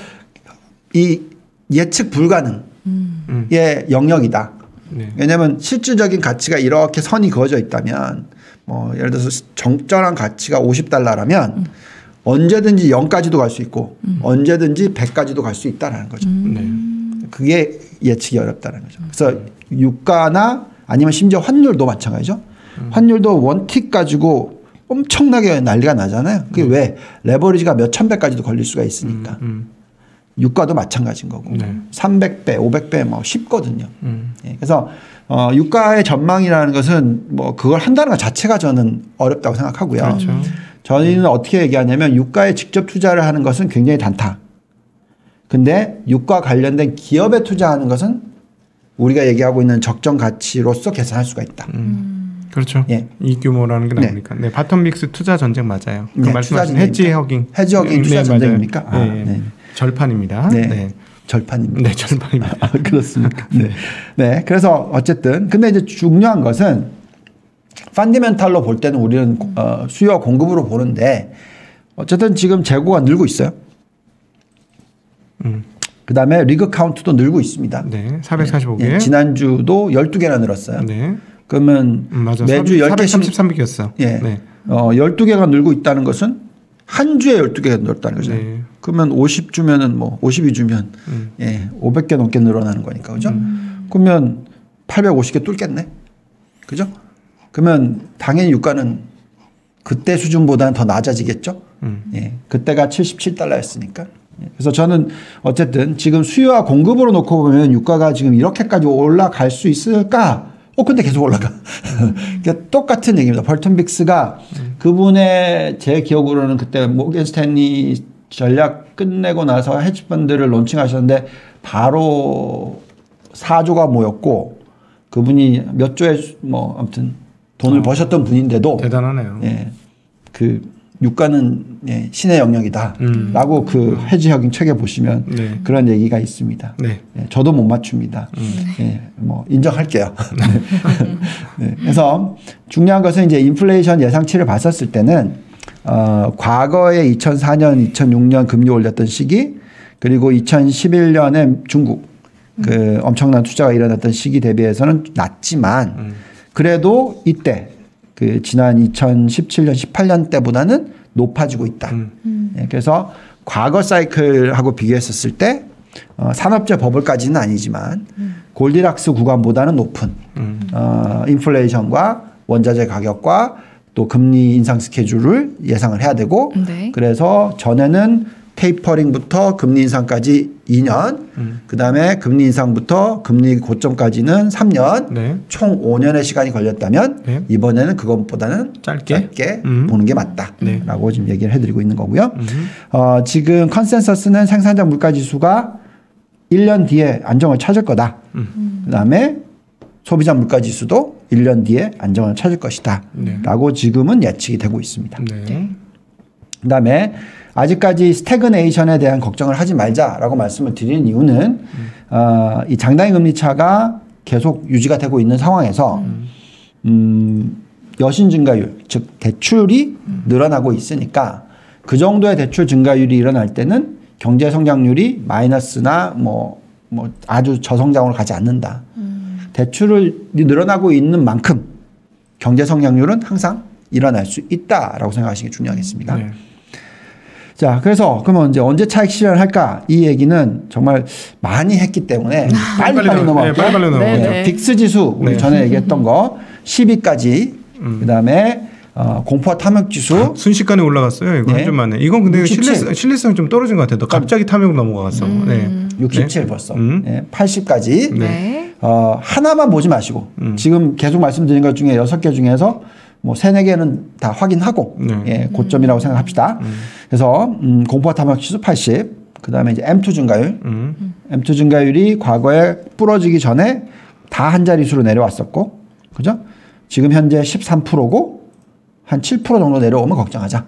이 예측 불가능의 영역이다. 네. 왜냐하면 실질적인 가치가 이렇게 선이 그어져 있다면 뭐 예를 들어서 정점한 가치가 50달러라면 언제든지 0까지도 갈 수 있고 언제든지 100까지도 갈 수 있다라는 거죠. 네. 그게 예측이 어렵다는 거죠. 그래서 유가나 아니면 심지어 환율도 마찬가지죠. 환율도 원틱 가지고 엄청나게 난리가 나잖아요. 그게 왜? 레버리지가 몇 천 배까지도 걸릴 수가 있으니까. 유가도 마찬가지인 거고. 300배, 500배 뭐 쉽거든요. 예, 그래서 유가의 전망이라는 것은 뭐 그걸 한다는 것 자체가 저는 어렵다고 생각하고요. 그렇죠. 저희는 어떻게 얘기하냐면 유가에 직접 투자를 하는 것은 굉장히 단타. 근데 유가 관련된 기업에 투자하는 것은 우리가 얘기하고 있는 적정 가치로서 계산할 수가 있다. 그렇죠. 예. 이 규모라는 게 나오니까. 네. 바텀 믹스 투자 전쟁 맞아요. 그 네, 말씀하신 해지 허깅. 해지 허깅 투자 전쟁입니까? 아, 네. 네. 절판입니다. 네. 네. 절판입니다. 네, 절판입니다. 아, 그렇습니까? 네. 네. 그래서 어쨌든 근데 이제 중요한 것은 펀더멘탈로 볼 때는 우리는 수요와 공급으로 보는데 어쨌든 지금 재고가 늘고 있어요. 그다음에 리그 카운트도 늘고 있습니다. 네. 445개. 예, 지난주도 12개나 늘었어요. 네. 그러면 맞아. 매주 10개씩 433개였어. 예. 네. 12개가 늘고 있다는 것은 한 주에 12개가 늘었다는 거죠. 네. 그러면 50주면은 뭐 52주면 예, 500개 넘게 늘어나는 거니까. 그죠? 그러면 850개 뚫겠네. 그죠? 그러면 당연히 유가는 그때 수준보다는 더 낮아지겠죠. 예. 그때가 77달러였으니까. 그래서 저는 어쨌든 지금 수요와 공급으로 놓고 보면 유가가 지금 이렇게까지 올라갈 수 있을까? 근데 계속 올라가. 그러니까 똑같은 얘기입니다. 벌턴 빅스가 그분의 제 기억으로는 그때 모건 스탠리 전략 끝내고 나서 헤지펀드를 론칭하셨는데 바로 4조가 모였고 그분이 몇 조의 뭐 아무튼 돈을 버셨던 분인데도 대단하네요. 예. 그 유가는 예, 신의 영역이다라고 그 해지 허깅 책에 보시면 네. 그런 얘기가 있습니다. 네. 예, 저도 못 맞춥니다. 예, 뭐 인정할게요. 네. 그래서 중요한 것은 이제 인플레이션 예상치를 봤었을 때는 과거에 2004년, 2006년 금리 올렸던 시기 그리고 2011년에 중국 그 엄청난 투자가 일어났던 시기 대비해서는 낮지만 그래도 이때 그 지난 2017년, 18년 때보다는 높아지고 있다. 예, 그래서 과거 사이클하고 비교했었을 때 산업재 버블까지는 아니지만 골디락스 구간보다는 높은 인플레이션과 원자재 가격과 또 금리 인상 스케줄을 예상을 해야 되고 네. 그래서 전에는 테이퍼링부터 금리 인상까지 2년, 그다음에 금리 인상부터 금리 고점까지는 3년, 네. 총 5년의 시간이 걸렸다면 네. 이번에는 그것보다는 짧게? 보는 게 맞다라고 지금 얘기를 해드리고 있는 거고요. 지금 컨센서스는 생산자 물가지수가 1년 뒤에 안정을 찾을 거다. 그다음에 소비자 물가지수도 1년 뒤에 안정을 찾을 것이다. 라고 지금은 예측이 되고 있습니다. 네. 그다음에 아직까지 스태그네이션에 대한 걱정을 하지 말자라고 말씀을 드리는 이유는 이 장단기 금리 차가 계속 유지가 되고 있는 상황에서 여신 증가율 즉 대출이 늘어나고 있으니까 그 정도의 대출 증가율이 일어날 때는 경제 성장률이 마이너스나 뭐 아주 저성장으로 가지 않는다. 대출이 늘어나고 있는 만큼 경제 성장률은 항상 일어날 수 있다라고 생각하시는 게 중요하겠습니다. 네. 자, 그래서 그러면 이제 언제 차익 실현을 할까? 이 얘기는 정말 많이 했기 때문에 빨리빨리 넘어갈게요. 네, 빨리빨리 넘어가요. 네. 빅스 지수 우리 네. 전에 얘기했던 거 10위까지 그다음에 공포와 탐욕 지수 순식간에 올라갔어요. 이거 네. 한 주 만에. 이건 근데 67. 신뢰성이 좀 떨어진 것 같아요. 갑자기 탐욕 넘어갔어. 네. 67 네. 벌써 80까지 네. 하나만 보지 마시고 지금 계속 말씀드린 것 중에 6개 중에서 뭐 3, 4개는 다 확인하고 예, 고점이라고 생각합시다. 그래서 공포와 탐욕 지수 80 그다음에 이제 M2 증가율 M2 증가율이 과거에 부러지기 전에 다 한 자릿수로 내려왔었고 그죠? 지금 현재 13%고 한 7% 정도 내려오면 걱정하자.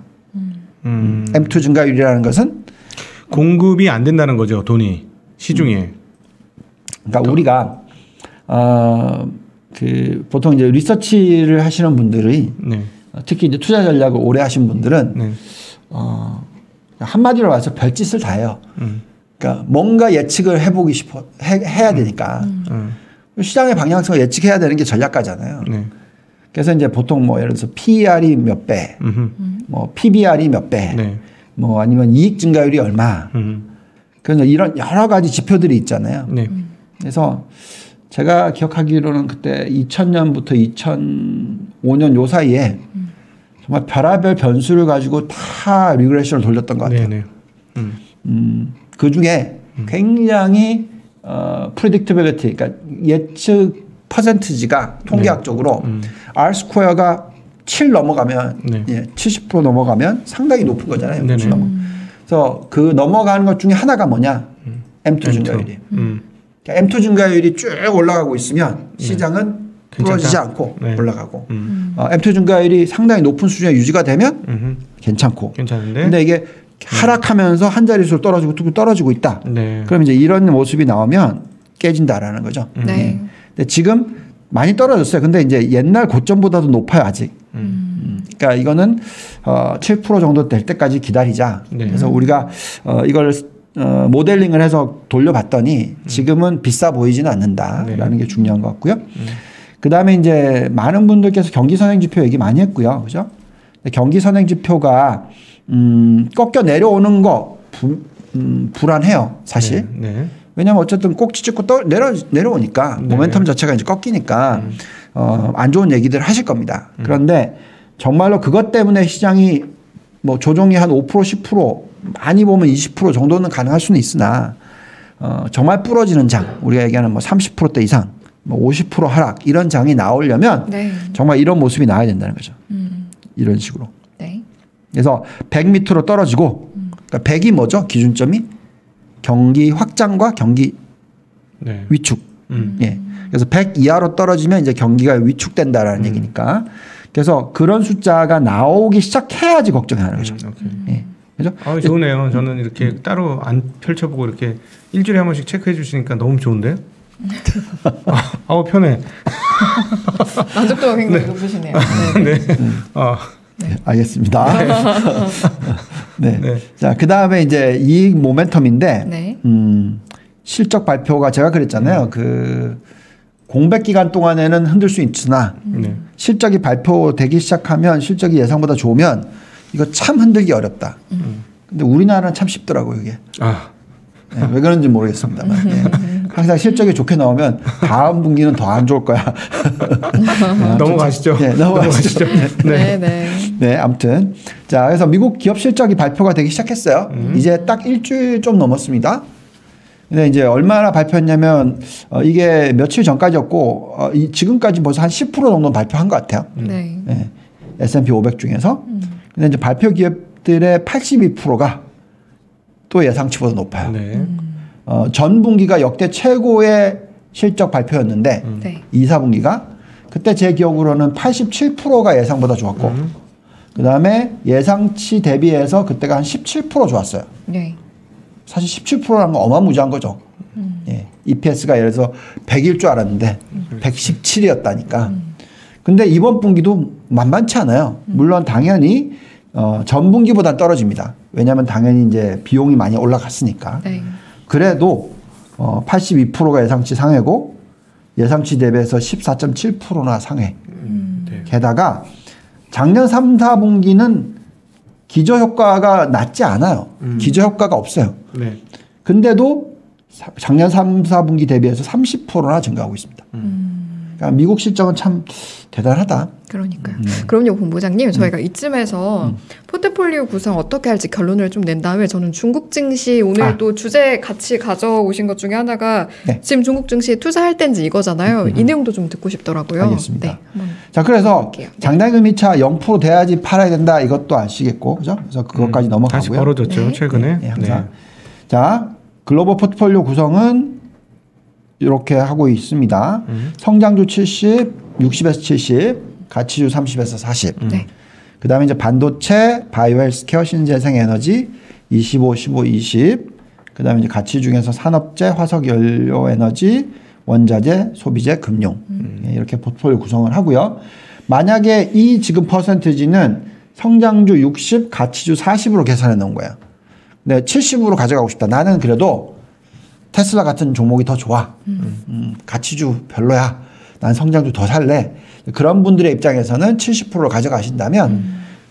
M2 증가율이라는 것은 공급이 안 된다는 거죠. 돈이 시중에. 그러니까 우리가 그 보통 이제 리서치를 하시는 분들이 네. 특히 이제 투자 전략을 오래 하신 분들은 네. 한마디로 말해서 별짓을 다 해요. 그러니까 뭔가 예측을 해보기 싶어 해야 되니까 시장의 방향성을 예측해야 되는 게 전략가잖아요. 네. 그래서 이제 보통 뭐 예를 들어서 PER이 몇 배, 뭐 PBR이 몇 배, 네. 뭐 아니면 이익 증가율이 얼마. 그래서 이런 여러 가지 지표들이 있잖아요. 네. 그래서 제가 기억하기로는 그때 2000년부터 5년 요 사이에 정말 별의별 변수를 가지고 다 리그레션을 돌렸던 것 같아요. 네네. 그 중에 굉장히 predictability, 그러니까 예측 퍼센티지가 통계학적으로 R 스퀘어가 7 넘어가면 네. 예, 70% 넘어가면 상당히 높은 거잖아요. 네네. 그래서 그 넘어가는 것 중에 하나가 뭐냐? M2 증가율이. 그러니까 M2 증가율이 쭉 올라가고 있으면 시장은 부러지지 않고 네. 올라가고 M2 증가율이 상당히 높은 수준에 유지가 되면 괜찮고. 괜찮은데. 근데 이게 하락하면서 한 자릿수로 떨어지고 뚝 떨어지고 있다. 네. 그럼 이제 이런 모습이 나오면 깨진다라는 거죠. 네. 근데 지금 많이 떨어졌어요. 근데 이제 옛날 고점보다도 높아요 아직. 그러니까 이거는 7% 정도 될 때까지 기다리자. 네. 그래서 우리가 이걸 모델링을 해서 돌려봤더니 지금은 비싸 보이지는 않는다라는 네. 게 중요한 것 같고요. 그 다음에 이제 많은 분들께서 경기 선행 지표 얘기 많이 했고요. 그죠? 경기 선행 지표가 꺾여 내려오는 거 불안해요. 사실. 네. 네. 왜냐하면 어쨌든 꼭지 찍고 내려오니까 네. 모멘텀 자체가 이제 꺾이니까 안 좋은 얘기들 하실 겁니다. 그런데 정말로 그것 때문에 시장이 뭐 조정이 한 5% 10% 많이 보면 20% 정도는 가능할 수는 있으나 정말 부러지는 장 우리가 얘기하는 뭐 30%대 이상 뭐 50% 하락 이런 장이 나오려면 네. 정말 이런 모습이 나와야 된다는 거죠. 이런 식으로. 네. 그래서 100 밑으로 떨어지고 그러니까 100이 뭐죠? 기준점이 경기 확장과 경기 네. 위축. 예. 그래서 100 이하로 떨어지면 이제 경기가 위축된다라는 얘기니까. 그래서 그런 숫자가 나오기 시작해야지 걱정하는 거죠. 예. 그죠? 좋네요. 저는 이렇게 따로 안 펼쳐보고 이렇게 일주일에 한 번씩 체크해 주시니까 너무 좋은데요? 편해. 만족도가 굉장히 높으시네요. 네. 네. 네, 알겠습니다. 네. 네. 자, 그 다음에 이제 이익 모멘텀인데, 네. 실적 발표가 제가 그랬잖아요. 그 공백 기간 동안에는 흔들 수 있으나 네. 실적이 발표되기 시작하면 실적이 예상보다 좋으면 이거 참 흔들기 어렵다. 근데 우리나라는 참 쉽더라고요, 이게. 네, 왜 그런지 모르겠습니다만. 네. 항상 실적이 좋게 나오면 다음 분기는 더 안 좋을 거야. 네, 넘어가시죠. 네, 넘어가시죠. 네, 네. 네, 아무튼. 자, 그래서 미국 기업 실적이 발표가 되기 시작했어요. 이제 딱 일주일 좀 넘었습니다. 근데 이제 얼마나 발표했냐면, 이게 며칠 전까지였고, 지금까지 벌써 한 10% 정도 발표한 것 같아요. 네. 네, S&P 500 중에서. 근데 이제 발표 기업들의 82%가 또 예상치보다 높아요. 네. 전 분기가 역대 최고의 실적 발표였는데, 네. 2, 4분기가. 그때 제 기억으로는 87%가 예상보다 좋았고, 그 다음에 예상치 대비해서 그때가 한 17% 좋았어요. 네. 사실 17%라는 건 어마무지한 거죠. 예. EPS가 예를 들어서 100일 줄 알았는데 117이었다니까. 근데 이번 분기도 만만치 않아요. 물론 당연히 전 분기보다 떨어집니다. 왜냐하면 당연히 이제 비용이 많이 올라갔으니까. 네. 그래도 82%가 예상치 상회고 예상치 대비해서 14.7%나 상회. 네. 게다가 작년 3, 4분기는 기저효과가 낮지 않아요. 기저효과가 없어요. 네. 근데도 작년 3, 4분기 대비해서 30%나 증가하고 있습니다. 그러니까 미국 실적은 참 대단하다. 그러니까요. 그럼요, 본부장님. 저희가 이쯤에서 포트폴리오 구성 어떻게 할지 결론을 좀 낸 다음에 저는 중국 증시 오늘 또 주제 같이 가져오신 것 중에 하나가 네. 지금 중국 증시에 투자할 때인지 이거잖아요. 이 내용도 좀 듣고 싶더라고요. 알겠습니다. 네, 한번 자, 그래서 볼게요. 네. 장단금리차 0% 돼야지 팔아야 된다. 이것도 아시겠고, 그죠? 그래서 그것까지 넘어가고요. 다시 벌어졌죠, 네. 최근에. 네, 항상. 자, 글로벌 포트폴리오 구성은 이렇게 하고 있습니다. 성장주 70, 60에서 70, 가치주 30에서 40. 네. 그 다음에 이제 반도체, 바이오 헬스케어, 신재생에너지 25, 15, 20. 그 다음에 이제 가치 중에서 산업재, 화석연료에너지, 원자재, 소비재, 금융. 예, 이렇게 포트폴리오 구성을 하고요. 만약에 이 지금 퍼센티지는 성장주 60, 가치주 40으로 계산해 놓은 거예요. 근데 70으로 가져가고 싶다. 나는 그래도 테슬라 같은 종목이 더 좋아. 가치주 별로야. 난 성장주 더 살래. 그런 분들의 입장에서는 70%를 가져가신다면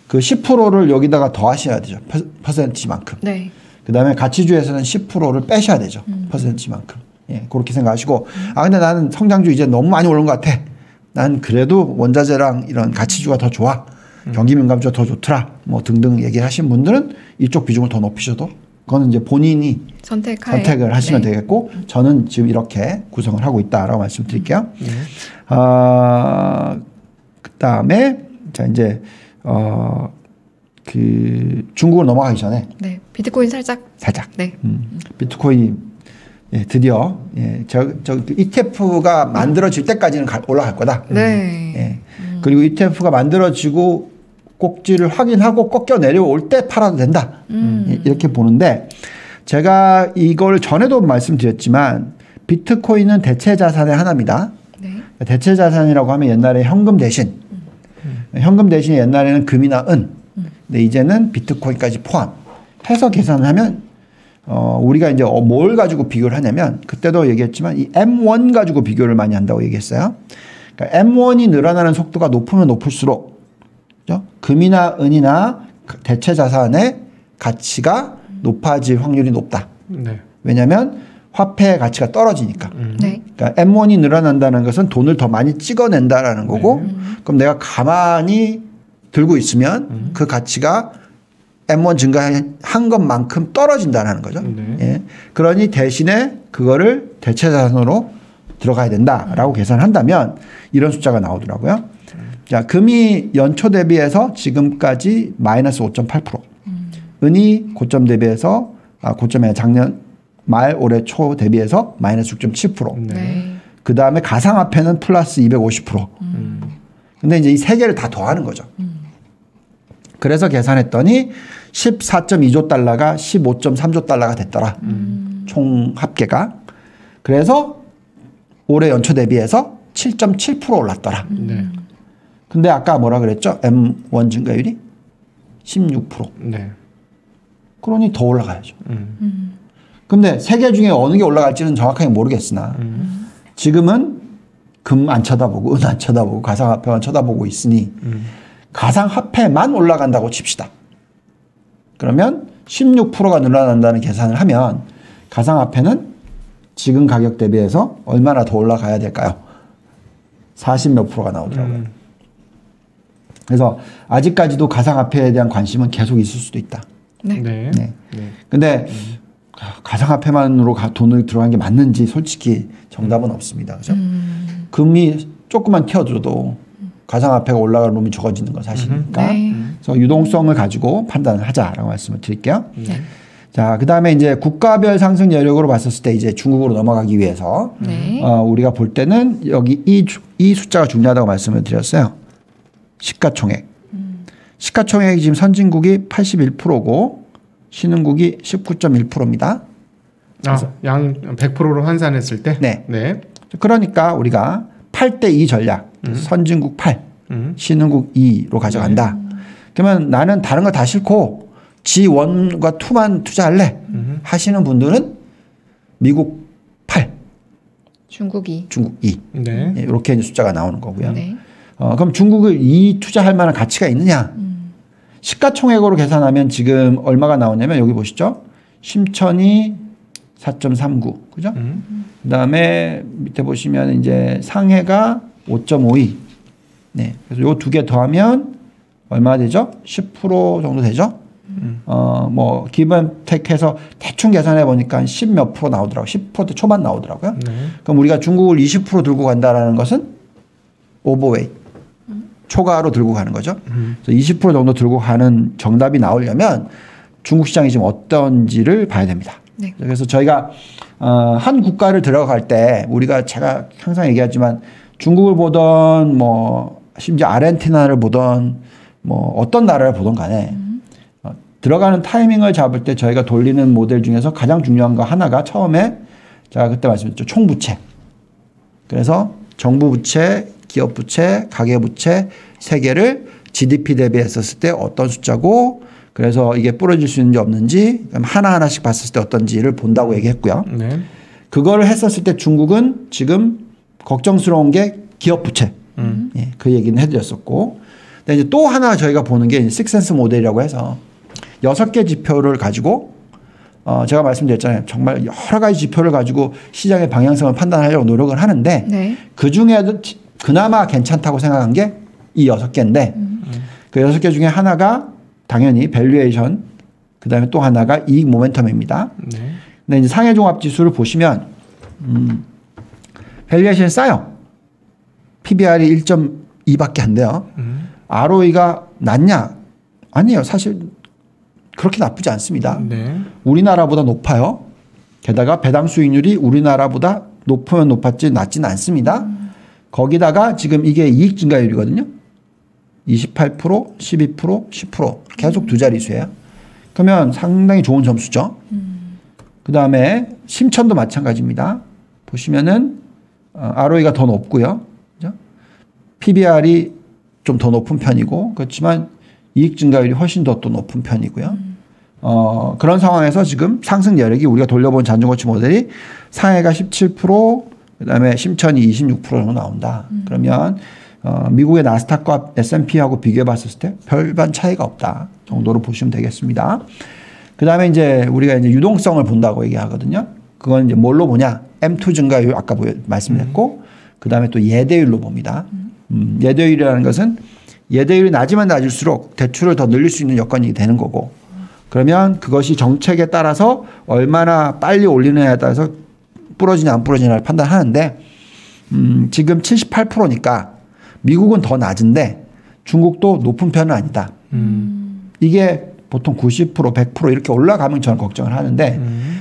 그 10%를 여기다가 더 하셔야 되죠. 퍼센티지만큼. 네. 그 다음에 가치주에서는 10%를 빼셔야 되죠. 퍼센티지만큼. 예, 그렇게 생각하시고. 아, 근데 나는 성장주 이제 너무 많이 오른 것 같아. 난 그래도 원자재랑 이런 가치주가 더 좋아. 경기 민감주가 더 좋더라. 뭐 등등 얘기를 하신 분들은 이쪽 비중을 더 높이셔도 그거는 이제 본인이 선택을 하시면 되겠고 저는 지금 이렇게 구성을 하고 있다라고 말씀드릴게요. 그다음에 자 이제 그 중국으로 넘어가기 전에 비트코인 살짝 비트코인 드디어 저 ETF가 만들어질 때까지는 올라갈 거다. 그리고 ETF가 만들어지고 꼭지를 확인하고 꺾여 내려올 때 팔아도 된다. 이렇게 보는데 제가 이걸 전에도 말씀드렸지만 비트코인은 대체 자산의 하나입니다. 대체 자산이라고 하면 옛날에 현금 대신 옛날에는 금이나 은 근데 이제는 비트코인까지 포함해서 계산을 하면 우리가 이제 뭘 가지고 비교를 하냐면 그때도 얘기했지만 이 M1 가지고 비교를 많이 한다고 얘기했어요. 그러니까 M1이 늘어나는 속도가 높으면 높을수록 그렇죠? 금이나 은이나 대체 자산의 가치가 높아질 확률이 높다. 왜냐하면 화폐의 가치가 떨어지니까. 그러니까 M1이 늘어난다는 것은 돈을 더 많이 찍어낸다라는 거고 그럼 내가 가만히 들고 있으면 그 가치가 M1 증가한 것만큼 떨어진다는 거죠. 그러니 대신에 그거를 대체 자산으로 들어가야 된다라고 계산한다면 이런 숫자가 나오더라고요. 자, 금이 연초 대비해서 지금까지 마이너스 5.8%. 은이 고점 대비해서 고점에 작년 말 올해 초 대비해서 마이너스 6.7%. 그 다음에 가상화폐는 플러스 250%. 근데 이제 이 세 개를 다 더하는 거죠. 그래서 계산했더니 14.2조 달러가 15.3조 달러가 됐더라. 총 합계가. 그래서 올해 연초 대비해서 7.7% 올랐더라. 근데 아까 뭐라 그랬죠? M1 증가율이 16%. 그러니 더 올라가야죠. 근데 세 개 중에 어느 게 올라갈지는 정확하게 모르겠으나 지금은 금 안 쳐다보고 은 안 쳐다보고 가상화폐만 쳐다보고 있으니 가상화폐만 올라간다고 칩시다. 그러면 16%가 늘어난다는 계산을 하면 가상화폐는 지금 가격 대비해서 얼마나 더 올라가야 될까요? 40몇 %가 나오더라고요. 그래서 아직까지도 가상화폐에 대한 관심은 계속 있을 수도 있다. 근데 가상화폐만으로 돈을 들어간 게 맞는지 솔직히 정답은 없습니다. 그죠? 금이 조금만 튀어들어도 가상화폐가 올라갈 놈이 적어지는 건 사실이니까. 그래서 유동성을 가지고 판단을 하자라고 말씀을 드릴게요. 자, 그 다음에 이제 국가별 상승 여력으로 봤었을 때 이제 중국으로 넘어가기 위해서 우리가 볼 때는 여기 이 숫자가 중요하다고 말씀을 드렸어요. 시가총액. 시가총액이 지금 선진국이 81%고 신흥국이 19.1%입니다. 양 100%로 환산했을 때? 그러니까 우리가 8대2 전략. 선진국 8, 신흥국 2로 가져간다. 그러면 나는 다른 거 다 싫고 G1과 2만 투자할래 하시는 분들은 미국 8, 중국 2. 이렇게 숫자가 나오는 거고요. 그럼 중국을 2 투자할 만한 가치가 있느냐? 시가총액으로 계산하면 지금 얼마가 나오냐면 여기 보시죠. 심천이 4.39. 그죠? 그 다음에 밑에 보시면 이제 상해가 5.52. 그래서 요 두 개 더하면 얼마 되죠? 10% 정도 되죠? 뭐, 기본택해서 대충 계산해 보니까 한 10몇 % 나오더라고요. 10% 초반 나오더라고요. 그럼 우리가 중국을 20% 들고 간다라는 것은 오버웨이트. 초과로 들고 가는 거죠. 그래서 20% 정도 들고 가는 정답이 나오려면 중국 시장이 지금 어떤지를 봐야 됩니다. 그래서 저희가 한 국가를 들어갈 때 우리가 제가 항상 얘기하지만 중국을 보던 뭐 심지어 아르헨티나를 보던 뭐 어떤 나라를 보던 간에 들어가는 타이밍을 잡을 때 저희가 돌리는 모델 중에서 가장 중요한 거 하나가 처음에 제가 그때 말씀드렸죠. 총부채. 그래서 정부 부채, 기업 부채, 가계 부채 세 개를 GDP 대비했었을 때 어떤 숫자고 그래서 이게 부러질 수 있는지 없는지 하나하나씩 봤을 때 어떤지를 본다고 얘기했고요. 그거를 했었을 때 중국은 지금 걱정스러운 게 기업 부채. 그 얘기는 해드렸었고. 근데 이제 또 하나 저희가 보는 게 식센스 모델이라고 해서 6개 지표를 가지고 제가 말씀드렸잖아요. 정말 여러 가지 지표를 가지고 시장의 방향성을 판단하려고 노력을 하는데 그 중에도 그나마 괜찮다고 생각한 게 이 6개인데 그 6개 중에 하나가 당연히 밸류에이션, 그다음에 또 하나가 이익 모멘텀입니다. 네. 근데 이제 상해 종합 지수를 보시면 밸류에이션이 싸요. PBR이 1.2밖에 안 돼요. ROE가 낮냐? 아니에요. 사실 그렇게 나쁘지 않습니다. 네. 우리나라보다 높아요. 게다가 배당 수익률이 우리나라보다 높으면 높았지 낮지는 않습니다. 거기다가 지금 이게 이익 증가율이거든요. 28%, 12%, 10% 계속 두 자릿수예요. 그러면 상당히 좋은 점수죠. 그다음에 심천도 마찬가지입니다. 보시면은 ROE가 더 높고요. 그죠? PBR이 좀 더 높은 편이고 그렇지만 이익 증가율이 훨씬 더 또 높은 편이고요. 그런 상황에서 지금 상승 여력이 우리가 돌려본 잔존거치 모델이 상해가 17%, 그다음에 심천이 26% 정도 나온다. 그러면 미국의 나스닥과 S&P하고 비교해 봤을 때 별반 차이가 없다 정도로 보시면 되겠습니다. 그다음에 이제 우리가 이제 유동성을 본다고 얘기하거든요. 그건 이제 뭘로 보냐? M2 증가율 아까 말씀드렸고 그다음에 또 예대율로 봅니다. 예대율이라는 것은 예대율이 낮으면 낮을수록 대출을 더 늘릴 수 있는 여건이 되는 거고 그러면 그것이 정책에 따라서 얼마나 빨리 올리느냐에 따라서 부러지냐 안 부러지냐를 판단하는데 지금 78%니까 미국은 더 낮은데 중국도 높은 편은 아니다. 이게 보통 90%, 100% 이렇게 올라가면 저는 걱정을 하는데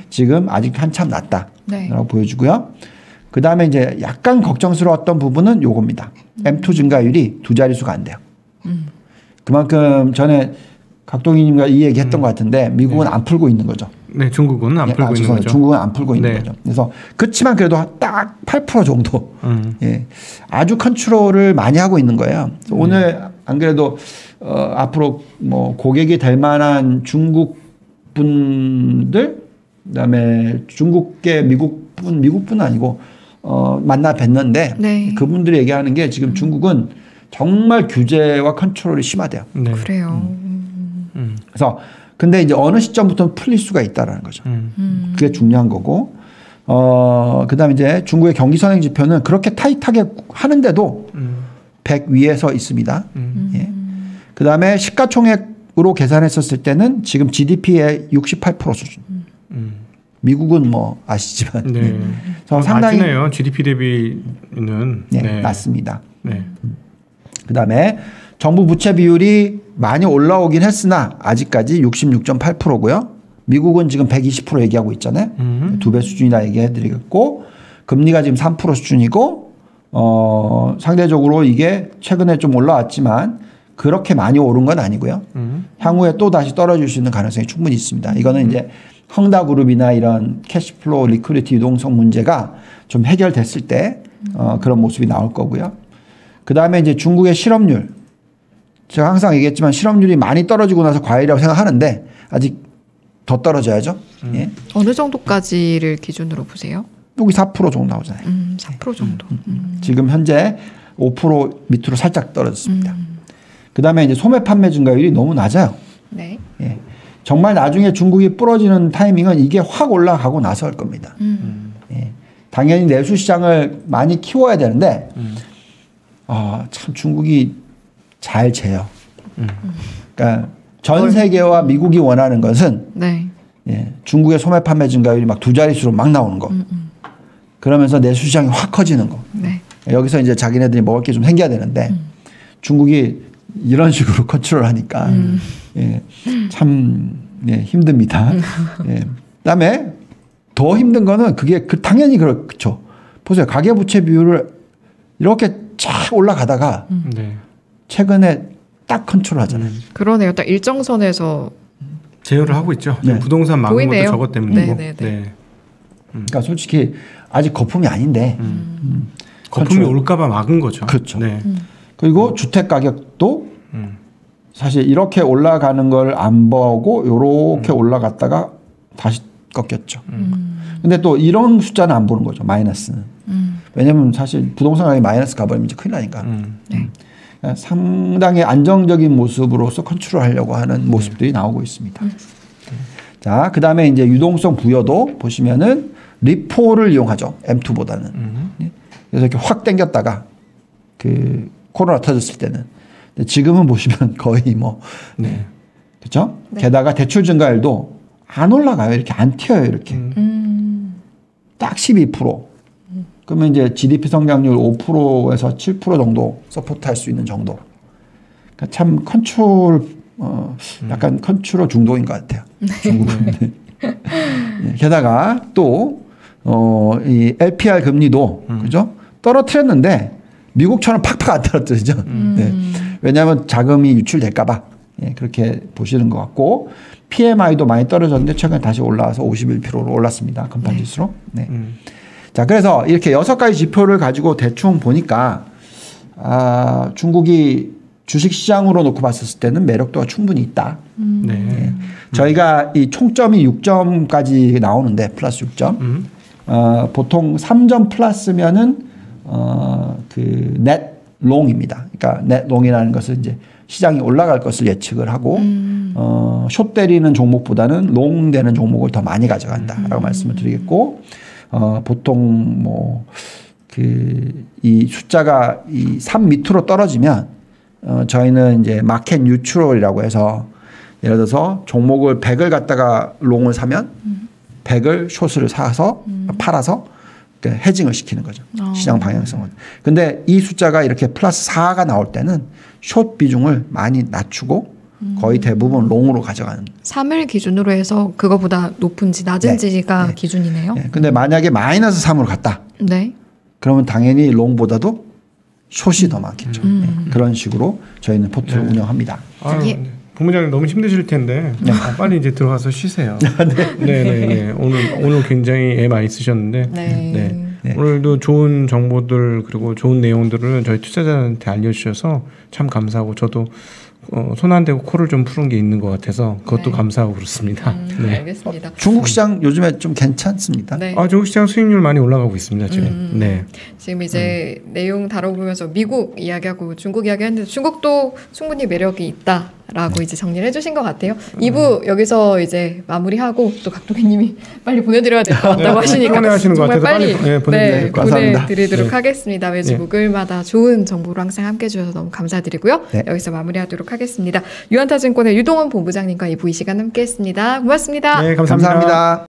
지금 아직 한참 낮다라고 네. 보여주고요. 그 다음에 이제 약간 걱정스러웠던 부분은 요겁니다. M2 증가율이 두 자릿수가 안 돼요. 그만큼 전에 각동희님과 이 얘기 했던 것 같은데 미국은 안 풀고 있는 거죠. 네, 중국은 안 풀고 있는 거죠. 중국은 안 풀고 있는 네. 거죠. 그래서 그렇지만 그래도 딱 8% 정도 예, 아주 컨트롤을 많이 하고 있는 거예요. 그래서 오늘 안 그래도 앞으로 뭐 고객이 될 만한 중국 분들 그다음에 중국계 미국분 아니고 만나 뵀는데 네. 그분들이 얘기하는 게 지금 중국은 정말 규제와 컨트롤이 심하대요. 네. 그래요. 그래서 근데 이제 어느 시점부터 풀릴 수가 있다라는 거죠. 그게 중요한 거고. 그다음에 이제 중국의 경기 선행 지표는 그렇게 타이트하게 하는데도 100 위에서 있습니다. 예. 그다음에 시가총액으로 계산했었을 때는 지금 GDP의 68% 수준. 미국은 뭐 아시지만 네. 그래서 상당히 낮네요. GDP 대비는 네, 네. 낮습니다. 네. 그다음에 정부 부채 비율이 많이 올라오긴 했으나 아직까지 66.8%고요. 미국은 지금 120% 얘기하고 있잖아요. 2배 수준이다 얘기해드리겠고 금리가 지금 3% 수준이고 상대적으로 이게 최근에 좀 올라왔지만 그렇게 많이 오른 건 아니고요. 향후에 또 다시 떨어질 수 있는 가능성이 충분히 있습니다. 이거는 이제 헝다그룹이나 이런 캐시플로우, 리퀴디티 유동성 문제가 좀 해결됐을 때 그런 모습이 나올 거고요. 그 다음에 이제 중국의 실업률. 제가 항상 얘기했지만 실업률이 많이 떨어지고 나서 과열이라고 생각하는데 아직 더 떨어져야죠. 예. 어느 정도까지를 기준으로 보세요? 여기 4% 정도 나오잖아요. 4% 정도. 지금 현재 5% 밑으로 살짝 떨어졌습니다. 그 다음에 이제 소매 판매 증가율이 너무 낮아요. 네. 예. 정말 나중에 중국이 부러지는 타이밍은 이게 확 올라가고 나서일 겁니다. 예. 당연히 내수 시장을 많이 키워야 되는데 참 중국이 잘 재요. 그러니까 전 세계와 미국이 원하는 것은 네. 예, 중국의 소매 판매 증가율이 막 두 자릿수로 막 나오는 거. 그러면서 내수 시장이 확 커지는 거. 네. 여기서 이제 자기네들이 먹을 게 좀 생겨야 되는데 중국이 이런 식으로 컨트롤하니까 예, 참 예, 힘듭니다. 예. 그다음에 더 힘든 거는 그게 당연히 그렇죠. 보세요. 가계부채 비율을 이렇게 쫙 올라가다가 네. 최근에 딱 컨트롤하잖아요. 그러네요. 딱 일정선에서 제어를 하고 있죠. 네. 부동산 막은 보이네요. 것도 저것 때문이고. 네. 네. 그러니까 솔직히 아직 거품이 아닌데 거품이 올까봐 막은 거죠. 그렇죠. 네. 그리고 주택 가격도 사실 이렇게 올라가는 걸 안 보고 이렇게 올라갔다가 다시 꺾였죠. 근데 또 이런 숫자는 안 보는 거죠. 마이너스는. 왜냐면 사실 부동산 가격이 마이너스 가버리면 이제 큰일 나니까. 네. 상당히 안정적인 모습으로서 컨트롤하려고 하는 모습들이 나오고 있습니다. 자, 그 다음에 이제 유동성 부여도 보시면은 리포를 이용하죠. M2보다는. 그래서 이렇게 확 당겼다가 그 코로나 터졌을 때는. 근데 지금은 보시면 거의 뭐 네. 그렇죠? 네. 게다가 대출 증가율도 안 올라가요. 이렇게 안 튀어요. 이렇게 딱 12%. 그러면 이제 GDP 성장률 5%에서 7% 정도 서포트할 수 있는 정도. 그러니까 참 컨트롤 약간 컨트롤 중독인 것 같아요. 중국은. 게다가 또 이 LPR 금리도 그죠? 떨어뜨렸는데 미국처럼 팍팍 안 떨어뜨리죠. 네. 왜냐하면 자금이 유출될까봐 그렇게 보시는 것 같고 PMI도 많이 떨어졌는데 최근에 다시 올라와서 51%로 올랐습니다. 건판 지수로. 네. 자, 그래서 이렇게 6가지 지표를 가지고 대충 보니까 중국이 주식시장으로 놓고 봤을 때는 매력도가 충분히 있다. 네. 네. 저희가 이 총점이 6점까지 나오는데 플러스 6점. 보통 3점 플러스면은 그 넷 롱입니다. 그러니까 넷 롱이라는 것은 이제 시장이 올라갈 것을 예측을 하고 숏 때리는 종목보다는 롱 되는 종목을 더 많이 가져간다라고 말씀을 드리겠고 보통 뭐 그 이 숫자가 이 3 밑으로 떨어지면 저희는 이제 마켓 뉴트럴이라고 해서 예를 들어서 종목을 100을 갖다가 롱을 사면 100을 숏을 사서 팔아서 해징을 시키는 거죠. 시장 방향성을. 근데 이 숫자가 이렇게 플러스 4가 나올 때는 숏 비중을 많이 낮추고 거의 대부분 롱으로 가져가는. 3을 기준으로 해서 그거보다 높은지 낮은지가 네. 기준이네요. 네. 근데 만약에 마이너스 3으로 갔다. 네. 그러면 당연히 롱보다도 숏이 더 많겠죠. 네. 그런 식으로 저희는 포트를 운영합니다. 아유, 예. 네. 본부장님 너무 힘드실 텐데 빨리 이제 들어가서 쉬세요. 네. 오늘 굉장히 애 많이 쓰셨는데 네. 네. 오늘도 좋은 정보들 그리고 좋은 내용들을 저희 투자자한테 알려주셔서 참 감사하고 저도 손 안 대고 코를 좀 푸는 게 있는 것 같아서 그것도 네. 감사하고 그렇습니다. 네. 알겠습니다. 중국 시장 요즘에 좀 괜찮습니다. 네. 중국 시장 수익률 많이 올라가고 있습니다 지금. 네. 지금 이제 내용 다뤄보면서 미국 이야기하고 중국 이야기하는데 중국도 충분히 매력이 있다라고 이제 정리를 해주신 것 같아요. 2부 여기서 이제 마무리하고 또 각도기님이 빨리 보내드려야 될 것 같다고 하시니까 피곤해하시는 것 정말 같아서 빨리 빨리 보내드릴 것 같습니다. 보내드리도록 네. 하겠습니다. 매주 네. 목요일마다 좋은 정보로 항상 함께해 주셔서 너무 감사드리고요. 네. 여기서 마무리하도록 하겠습니다. 유한타증권의 유동원 본부장님과 2부 이 시간 함께했습니다. 고맙습니다. 네, 감사합니다. 감사합니다.